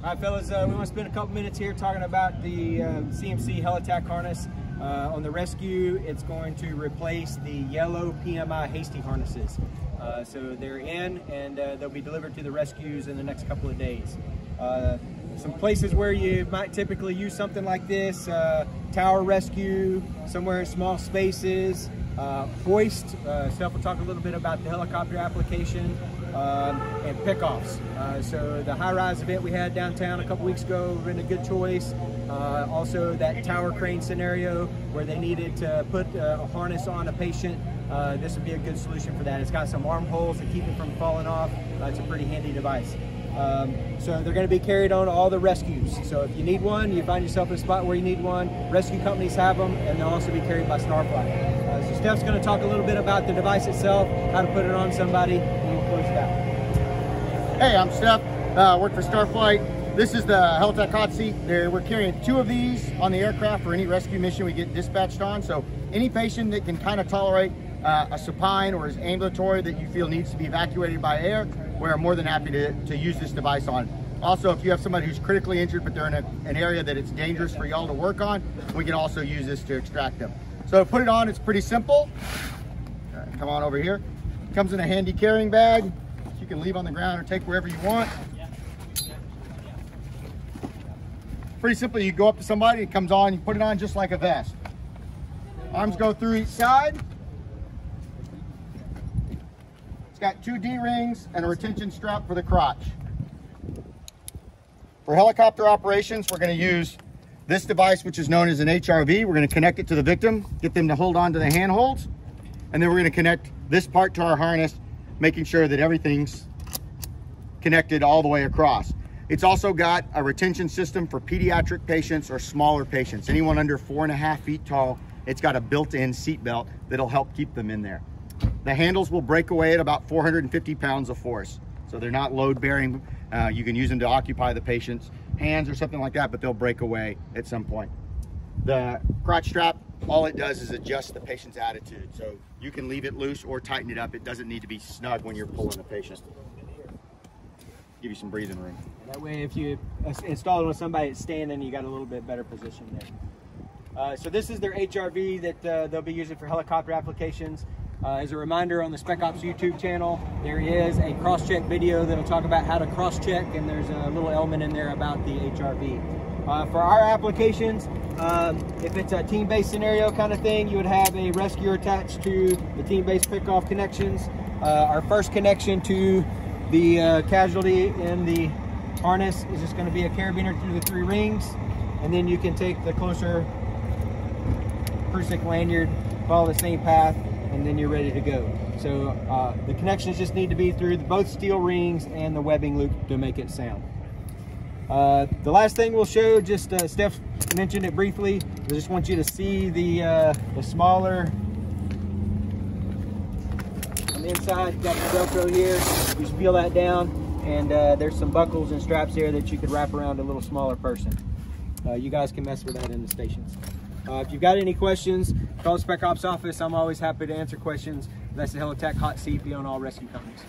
All right, fellas, we want to spend a couple minutes here talking about the CMC Helitack harness. On the rescue, it's going to replace the yellow PMI hasty harnesses. So they're in, and they'll be delivered to the rescues in the next couple of days. Some places where you might typically use something like this: tower rescue, somewhere in small spaces, hoist. Steph will talk a little bit about the helicopter application, and pickoffs. So the high-rise event we had downtown a couple weeks ago been a good choice. Also that tower crane scenario where they needed to put a harness on a patient. This would be a good solution for that. It's got some armholes to keep it from falling off. It's a pretty handy device. So they're going to be carried on all the rescues. So if you need one, you find yourself in a spot where you need one, rescue companies have them, and they'll also be carried by Starflight. So Steph's going to talk a little bit about the device itself, how to put it on somebody, and we'll close it out. Hey, I'm Steph, work for Starflight. This is the Helitack Hotseat. We're carrying 2 of these on the aircraft for any rescue mission we get dispatched on. So any patient that can kind of tolerate a supine or is ambulatory that you feel needs to be evacuated by air, we're more than happy to use this device on. Also, if you have somebody who's critically injured but they're in an area that it's dangerous for y'all to work on, we can also use this to extract them. So to put it on, it's pretty simple. Come on over here. It comes in a handy carrying bag. You can leave on the ground or take wherever you want. Pretty simple. You go up to somebody, it comes on, you put it on just like a vest. Arms go through each side. It's got 2 D-rings and a retention strap for the crotch. For helicopter operations, we're going to use this device, which is known as an HRV. We're going to connect it to the victim, get them to hold on to the handholds, and then we're going to connect this part to our harness, making sure that everything's connected all the way across. It's also got a retention system for pediatric patients or smaller patients. Anyone under 4.5 feet tall, it's got a built-in seat belt that'll help keep them in there. The handles will break away at about 450 pounds of force. So they're not load-bearing. You can use them to occupy the patient's hands or something like that, but they'll break away at some point. The crotch strap, all it does is adjust the patient's attitude. So you can leave it loose or tighten it up. It doesn't need to be snug when you're pulling the patient. Give you some breathing room. That way, if you install it with somebody that's standing, you got a little bit better position there. So this is their HRV that they'll be using for helicopter applications. As a reminder, on the Spec Ops YouTube channel, there is a cross-check video that'll talk about how to cross-check, and there's a little element in there about the HRV. For our applications, if it's a team-based scenario kind of thing, you would have a rescuer attached to the team-based pickoff connections. Our first connection to the casualty in the harness is just going to be a carabiner through the 3 rings, and then you can take the closer Prusik lanyard, follow the same path, and then you're ready to go. So the connections just need to be through both steel rings and the webbing loop to make it sound. The last thing we'll show, just Steph mentioned it briefly, I just want you to see the smaller on the inside. You've got the Velcro here. You just peel that down, and there's some buckles and straps here that you could wrap around a little smaller person. You guys can mess with that in the stations. If you've got any questions, call the Spec Ops office. I'm always happy to answer questions. That's the Helitack Hotseat, be on all rescue companies.